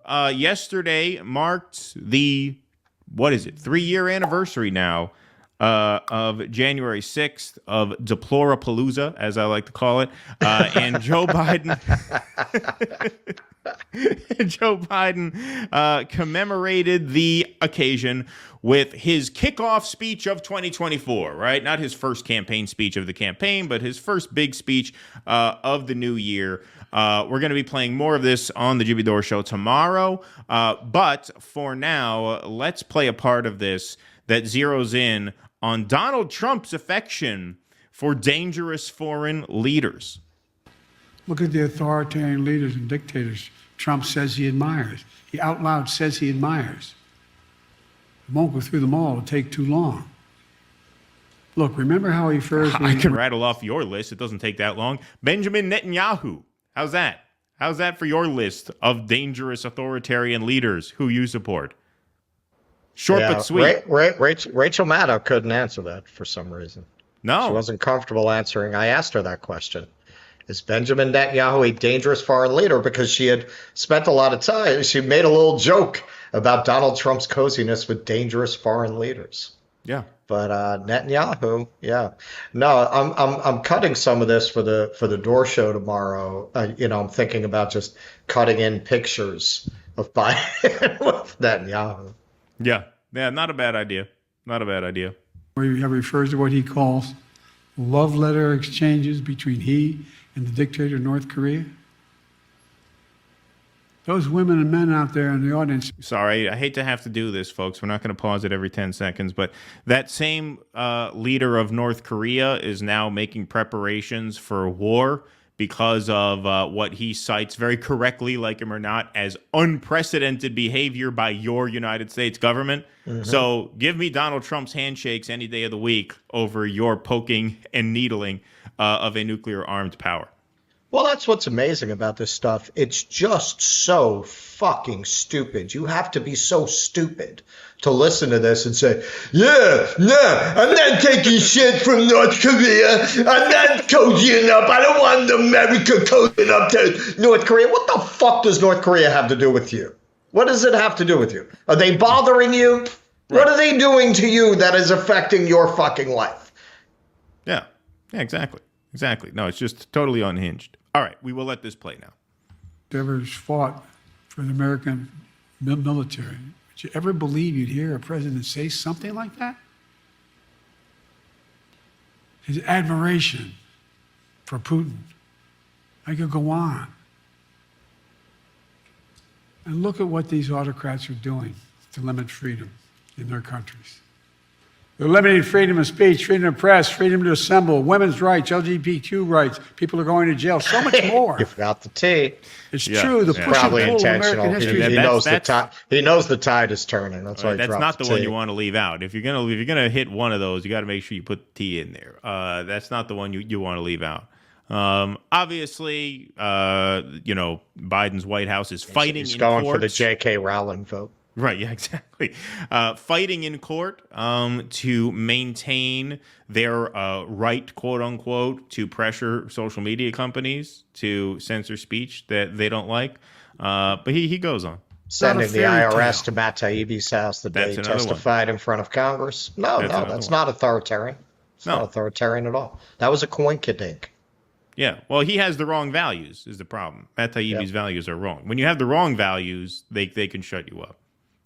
yesterday marked the, 3-year anniversary now of January 6th of Deplorapalooza, as I like to call it. And Joe Biden commemorated the occasion with his kickoff speech of 2024, right? Not his first campaign speech of the campaign, but his first big speech of the new year. We're going to be playing more of this on the Jimmy Dore Show tomorrow. But for now, let's play a part of this that zeroes in on Donald Trump's affection for dangerous foreign leaders. Look at the authoritarian leaders and dictators Trump says he admires. He out loud says he admires. I won't go through them all. It'll take too long. Look, remember how he first... I can rattle off your list. It doesn't take that long. Benjamin Netanyahu. How's that? How's that for your list of dangerous authoritarian leaders who you support? Short but sweet. Rachel Maddow couldn't answer that for some reason. No. She wasn't comfortable answering. I asked her that question. Is Benjamin Netanyahu a dangerous foreign leader? Because she had spent a lot of time. She made a little joke about Donald Trump's coziness with dangerous foreign leaders. Yeah. But Netanyahu, yeah. No, I'm cutting some of this for the Dore Show tomorrow. I'm thinking about just cutting in pictures of Biden with Netanyahu. Yeah, not a bad idea. Not a bad idea. Where he refers to what he calls love letter exchanges between he and the dictator of North Korea. Those women and men out there in the audience. Sorry, I hate to have to do this, folks. We're not going to pause it every 10 seconds. But that same leader of North Korea is now making preparations for war because of what he cites very correctly, like him or not, as unprecedented behavior by your United States government. Mm-hmm. So give me Donald Trump's handshakes any day of the week over your poking and needling of a nuclear armed power. Well, that's what's amazing about this stuff. It's just so fucking stupid. You have to be so stupid to listen to this and say, yeah, I'm not taking shit from North Korea. I'm not cozying up. I don't want America cozying up to North Korea. What the fuck does North Korea have to do with you? What does it have to do with you? Are they bothering you? Right. What are they doing to you that is affecting your fucking life? Yeah, exactly. No, it's just totally unhinged. All right, we will let this play now. Ever fought for the American military? Would you ever believe you'd hear a president say something like that? His admiration for Putin. I could go on. And look at what these autocrats are doing to limit freedom in their countries. They're limiting freedom of speech, freedom of press, freedom to assemble, women's rights, LGBTQ rights. People are going to jail. So much more. You forgot the T. It's true. The push and probably pull of intentional. American history. He knows the tide. He knows the tide is turning. That's why. That's not the one you want to leave out. If you're gonna hit one of those, you got to make sure you put T in there. That's not the one you want to leave out. Obviously, Biden's White House is fighting. He's going for the J.K. Rowling vote. Right, yeah, exactly. Fighting in court to maintain their right, quote unquote, to pressure social media companies to censor speech that they don't like. But he goes on. Sending the IRS to Matt Taibbi's house the day he testified in front of Congress. That's not authoritarian. It's not authoritarian at all. That was a coinkydink. Yeah, well, he has the wrong values is the problem. Matt Taibbi's values are wrong. When you have the wrong values, they can shut you up.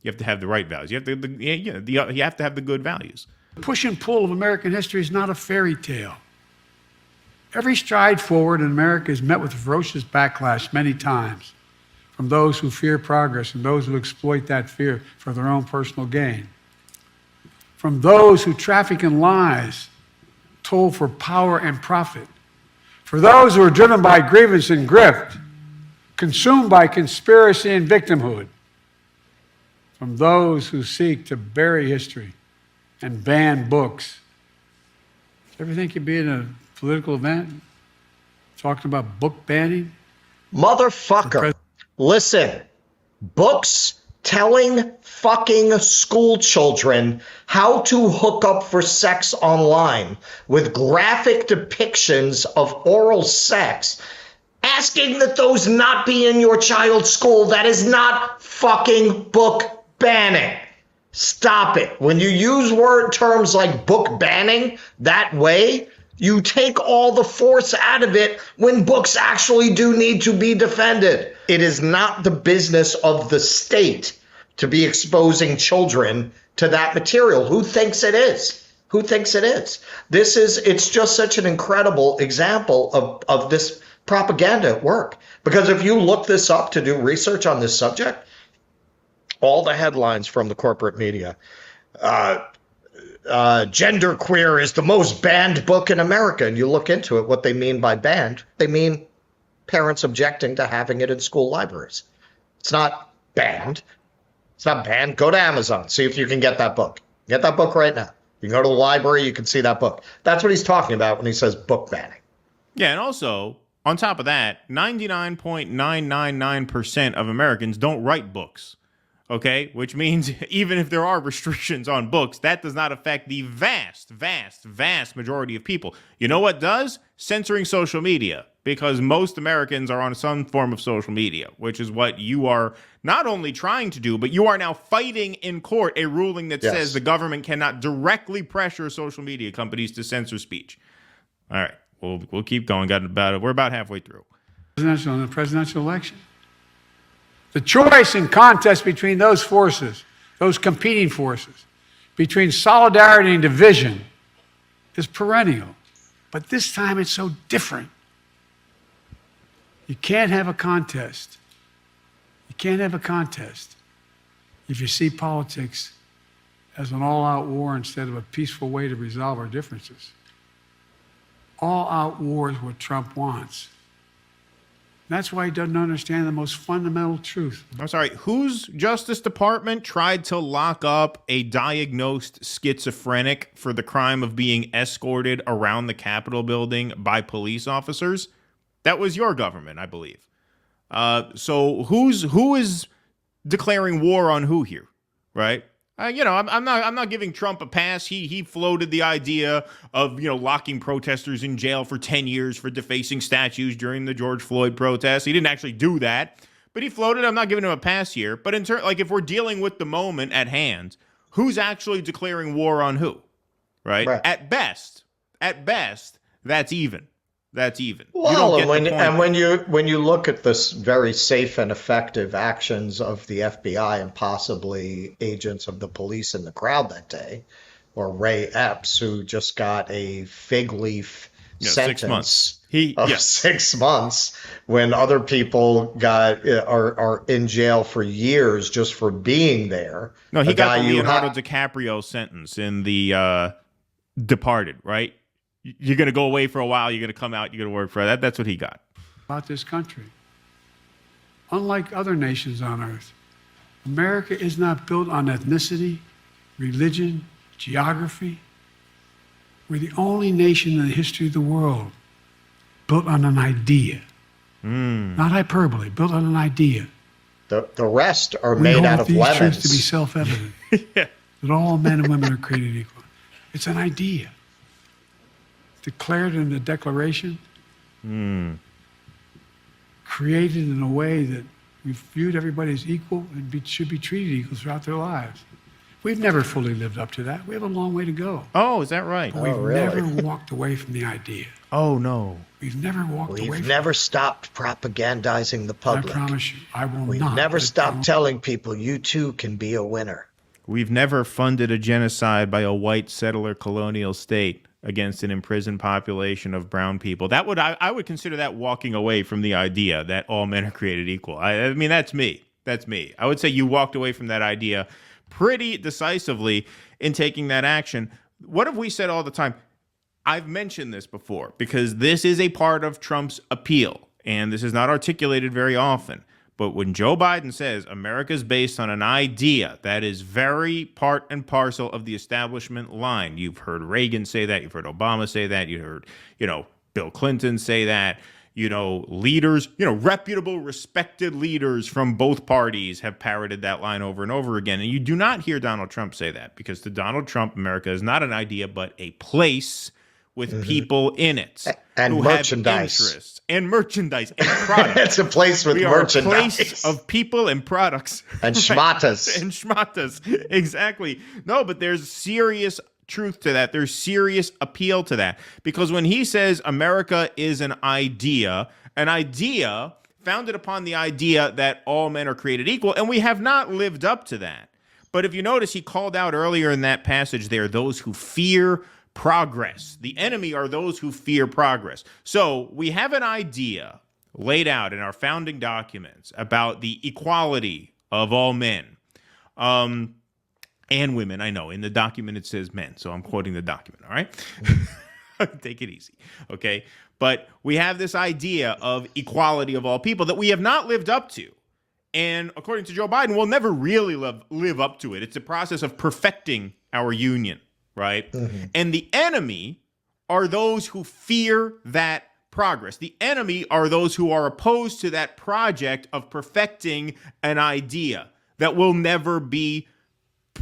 You have to have the right values. You have to have the good values. The push and pull of American history is not a fairy tale. Every stride forward in America is met with ferocious backlash many times from those who fear progress and those who exploit that fear for their own personal gain. From those who traffic in lies, told for power and profit. For those who are driven by grievance and grift, consumed by conspiracy and victimhood. From those who seek to bury history and ban books. Do you ever think you'd be in a political event talking about book banning? Motherfucker, listen. Books telling fucking school children how to hook up for sex online with graphic depictions of oral sex asking that those not be in your child's school. That is not fucking book banning. Stop it. When you use terms like book banning that way, you take all the force out of it when books actually do need to be defended. It is not the business of the state to be exposing children to that material. Who thinks it is? Who thinks it is? It's just such an incredible example of this propaganda at work. Because if you look this up to do research on this subject, all the headlines from the corporate media, Genderqueer is the most banned book in America. And you look into it, what they mean by banned, they mean parents objecting to having it in school libraries. It's not banned. It's not banned. Go to Amazon. See if you can get that book. Get that book right now. You can go to the library. You can see that book. That's what he's talking about when he says book banning. Yeah, and also, on top of that, 99.999% of Americans don't write books. Okay, which means even if there are restrictions on books, that does not affect the vast, vast, vast majority of people. You know what does? Censoring social media, because most Americans are on some form of social media, which is what you are not only trying to do, but you are now fighting in court a ruling that says the government cannot directly pressure social media companies to censor speech. All right, we'll keep going. We're about halfway through. The presidential election. The choice and contest between those forces, those competing forces, between solidarity and division is perennial. But this time it's so different. You can't have a contest. You can't have a contest if you see politics as an all-out war instead of a peaceful way to resolve our differences. All-out war is what Trump wants. That's why he doesn't understand the most fundamental truth. I'm sorry, whose Justice Department tried to lock up a diagnosed schizophrenic for the crime of being escorted around the Capitol building by police officers? That was your government, I believe. So who is declaring war on who here, right? I'm not giving Trump a pass. He floated the idea of locking protesters in jail for 10 years for defacing statues during the George Floyd protests. He didn't actually do that, but he floated. I'm not giving him a pass here. But if we're dealing with the moment at hand, who's actually declaring war on who, right? At best, that's even. That's even. Well, when you look at this very safe and effective actions of the FBI and possibly agents of the police in the crowd that day, or Ray Epps, who just got a fig leaf sentence 6 months. 6 months, when other people are in jail for years just for being there. No, he got the Leonardo DiCaprio sentence in the Departed, right? You're going to go away for a while. You're going to come out. You're going to work for that. That's what he got. About this country. Unlike other nations on earth, America is not built on ethnicity, religion, geography. We're the only nation in the history of the world built on an idea. Not hyperbole, built on an idea. The rest are made out of lemons. We hold these truths to be self-evident. That all men and women are created equal. It's an idea. Declared in the Declaration, created in a way that we've viewed everybody as equal and should be treated equal throughout their lives. We've never fully lived up to that. We have a long way to go. Oh, is that right? But we've never walked away from the idea. Oh, no. We've never walked away from it. We've never stopped propagandizing the public. I promise you, I will not. We've never stopped telling people, you too can be a winner. We've never funded a genocide by a white settler colonial state against an imprisoned population of brown people. I would consider that walking away from the idea that all men are created equal. I mean, that's me. That's me. I would say you walked away from that idea pretty decisively in taking that action. What have we said all the time? I've mentioned this before because this is a part of Trump's appeal, and this is not articulated very often. But when Joe Biden says America's based on an idea, that is very part and parcel of the establishment line. You've heard Reagan say that. You've heard Obama say that. You heard, Bill Clinton say that. Leaders, reputable, respected leaders from both parties have parroted that line over and over again. And you do not hear Donald Trump say that because to Donald Trump, America is not an idea, but a place with people in it And who merchandise. have interests and merchandise and products. It's a place with We merchandise. are a place of people and products. And Right. schmatas. And schmatas. Exactly. No, but there's serious truth to that. There's serious appeal to that. Because when he says America is an idea founded upon the idea that all men are created equal, and we have not lived up to that. But if you notice, he called out earlier in that passage there, those who fear progress. The enemy are those who fear progress. So we have an idea laid out in our founding documents about the equality of all men and women. I know in the document it says men, so I'm quoting the document. All right. Take it easy. Okay. But we have this idea of equality of all people that we have not lived up to. And according to Joe Biden, we'll never really live up to it. It's a process of perfecting our union, right? Mm-hmm. And the enemy are those who fear that progress. The enemy are those who are opposed to that project of perfecting an idea that will never be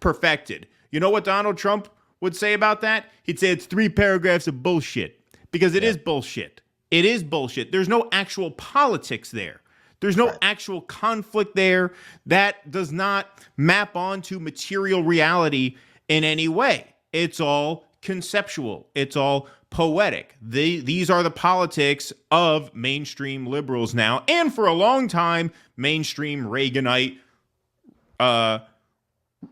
perfected. You know what Donald Trump would say about that? He'd say it's 3 paragraphs of bullshit, because it is bullshit. It is bullshit. There's no actual politics there. There's no actual conflict there. That does not map onto material reality in any way. It's all conceptual. It's all poetic. These are the politics of mainstream liberals now, and for a long time, mainstream Reaganite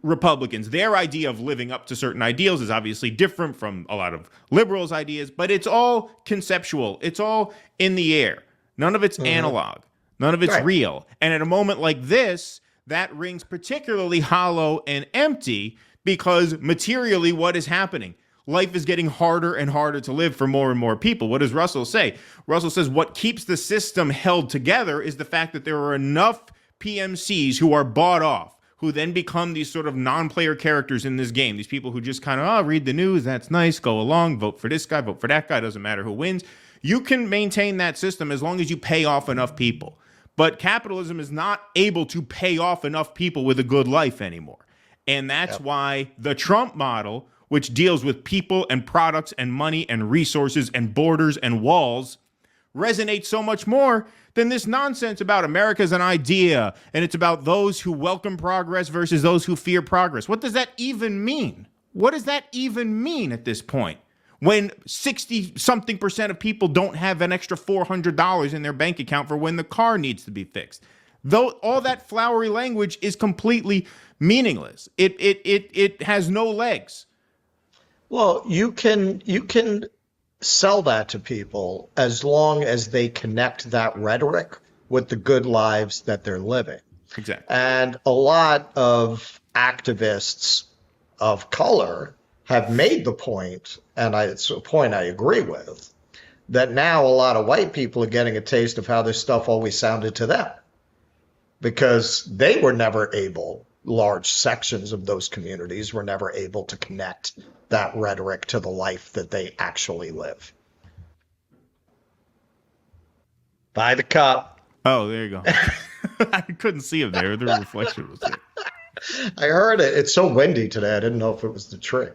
Republicans. Their idea of living up to certain ideals is obviously different from a lot of liberals' ideas, but it's all conceptual. It's all in the air. None of it's analog. None of it's real. And at a moment like this, that rings particularly hollow and empty, because materially, what is happening? Life is getting harder and harder to live for more and more people. What does Russell say? Russell says what keeps the system held together is the fact that there are enough PMCs who are bought off, who then become these sort of non-player characters in this game. These people who just kind of, read the news, that's nice, go along, vote for this guy, vote for that guy, doesn't matter who wins. You can maintain that system as long as you pay off enough people. But capitalism is not able to pay off enough people with a good life anymore. And that's why the Trump model, which deals with people and products and money and resources and borders and walls, resonates so much more than this nonsense about America's an idea and it's about those who welcome progress versus those who fear progress. What does that even mean? What does that even mean at this point? When 60-something% of people don't have an extra $400 in their bank account for when the car needs to be fixed. Though all that flowery language is completely meaningless. It has no legs. Well, you can sell that to people as long as they connect that rhetoric with the good lives that they're living. Exactly. And a lot of activists of color have made the point, and it's a point I agree with, that now a lot of white people are getting a taste of how this stuff always sounded to them, because they were never able, large sections of those communities were never able to connect that rhetoric to the life that they actually live. Buy the cup. Oh, there you go. I couldn't see him there. The reflection was there. I heard it. It's so windy today. I didn't know if it was the tree.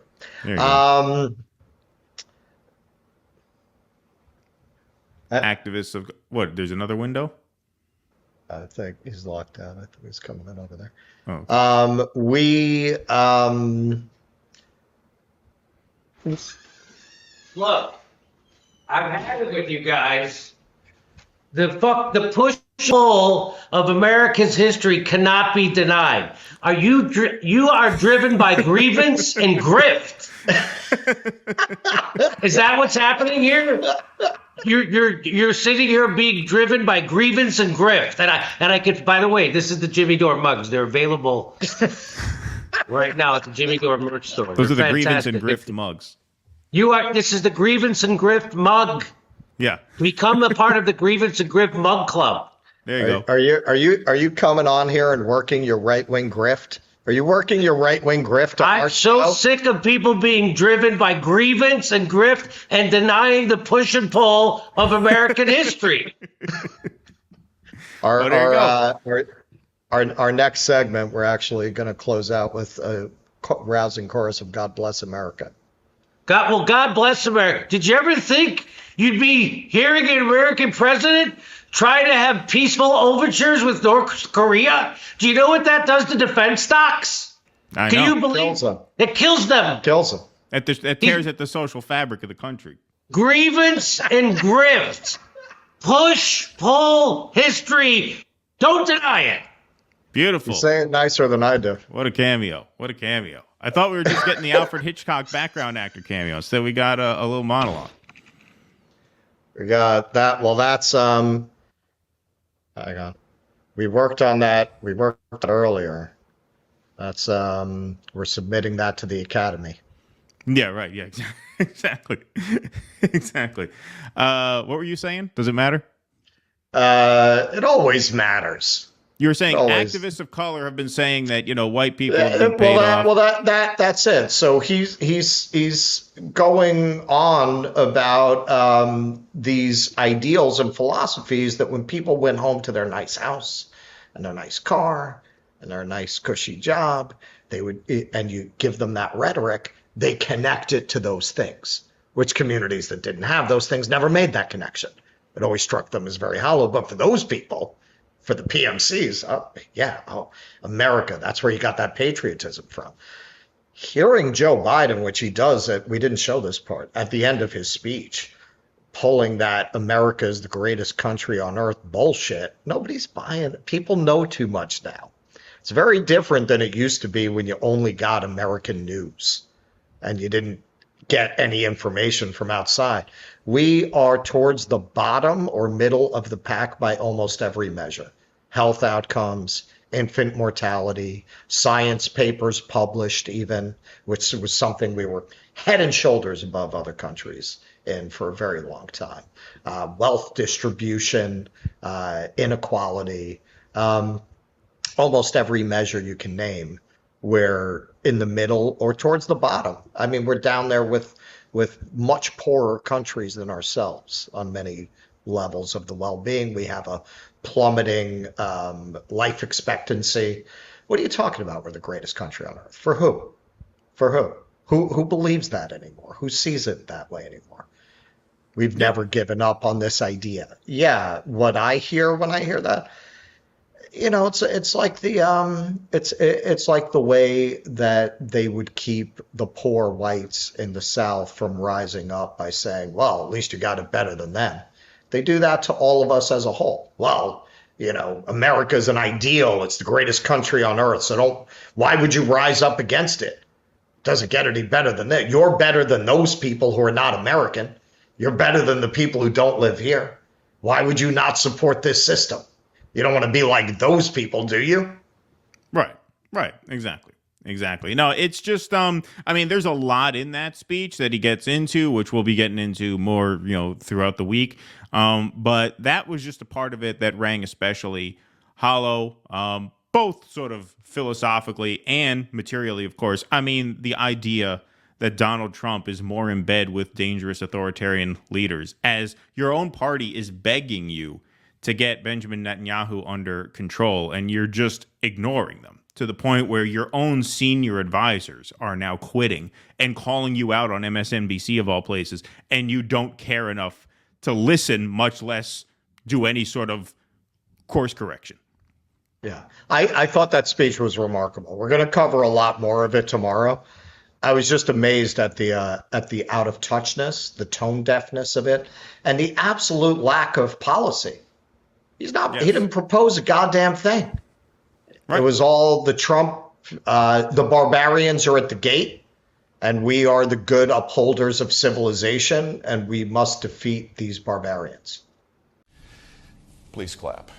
There you go. Activists of what? There's another window? I think he's locked out. I think he's coming in over there. Oh, okay. Look, I've had it with you guys. The push pull of America's history cannot be denied. You are driven by grievance and grift. Is that what's happening here? You're sitting here being driven by grievance and grift. And I could, by the way, this is the Jimmy Dore mugs. They're available right now at the Jimmy Dore merch store. Those They're are the fantastic. grievance and grift mugs. This is the grievance and grift mug. Yeah. Become a part of the grievance and grift mug club. There you go. Are you coming on here and working your right-wing grift? Are you working your right-wing grift on our I'm show? so sick of people being driven by grievance and grift and denying the push and pull of American history. Our next segment, we're actually going to close out with a rousing chorus of God Bless America. God bless America. Did you ever think you'd be hearing an American president try to have peaceful overtures with North Korea? Do you know what that does to defense stocks? I Can know. you believe Kills them. it kills them? Kills them. That tears at the social fabric of the country. Grievance and grift. Push, pull, history. Don't deny it. Beautiful. You say it nicer than I do. What a cameo. What a cameo. I thought we were just getting the Alfred Hitchcock background actor cameo. So we got a little monologue. We got that. Well, that's hang on. We worked on that. We worked on it earlier. That's we're submitting that to the Academy. Yeah, right. Yeah, exactly. Exactly. What were you saying? Does it matter? It always matters. You were saying Always. activists of color have been saying that, white people have been paid off. Well, that's it. So he's going on about these ideals and philosophies that when people went home to their nice house and their nice car and their nice cushy job, they would, and you give them that rhetoric, they connect it to those things, which communities that didn't have those things never made that connection. It always struck them as very hollow. But for those people, for the PMCs, America, that's where you got that patriotism from. Hearing Joe Biden, which he does, we didn't show this part, at the end of his speech, pulling that America is the greatest country on earth bullshit, nobody's buying it. People know too much now. It's very different than it used to be when you only got American news and you didn't get any information from outside. We are towards the bottom or middle of the pack by almost every measure. Health outcomes, infant mortality, science papers published even, which was something we were head and shoulders above other countries in for a very long time. Wealth distribution, inequality, almost every measure you can name, we're in the middle or towards the bottom. I mean, we're down there with much poorer countries than ourselves on many levels of the well-being. We have a plummeting life expectancy. What are you talking about? We're the greatest country on earth. For who? For who? Who believes that anymore? Who sees it that way anymore? We've never given up on this idea. Yeah, what I hear when I hear that, it's like it's like the way that they would keep the poor whites in the South from rising up by saying, well, at least you got it better than them. They do that to all of us as a whole. Well, America's an ideal. It's the greatest country on earth. So why would you rise up against it? Doesn't get any better than that. You're better than those people who are not American. You're better than the people who don't live here. Why would you not support this system? You don't want to be like those people, do you? Right. Exactly. No, it's just, there's a lot in that speech that he gets into, which we'll be getting into more, throughout the week. But that was just a part of it that rang especially hollow, both sort of philosophically and materially, of course. I mean, the idea that Donald Trump is more in bed with dangerous authoritarian leaders, as your own party is begging you to get Benjamin Netanyahu under control, and you're just ignoring them to the point where your own senior advisors are now quitting and calling you out on MSNBC of all places, and you don't care enough to listen, much less do any sort of course correction. Yeah, I thought that speech was remarkable. We're going to cover a lot more of it tomorrow. I was just amazed at the out of touchness, the tone deafness of it, and the absolute lack of policy. He didn't propose a goddamn thing. Right. It was all the Trump, the barbarians are at the gate, and we are the good upholders of civilization, and we must defeat these barbarians. Please clap.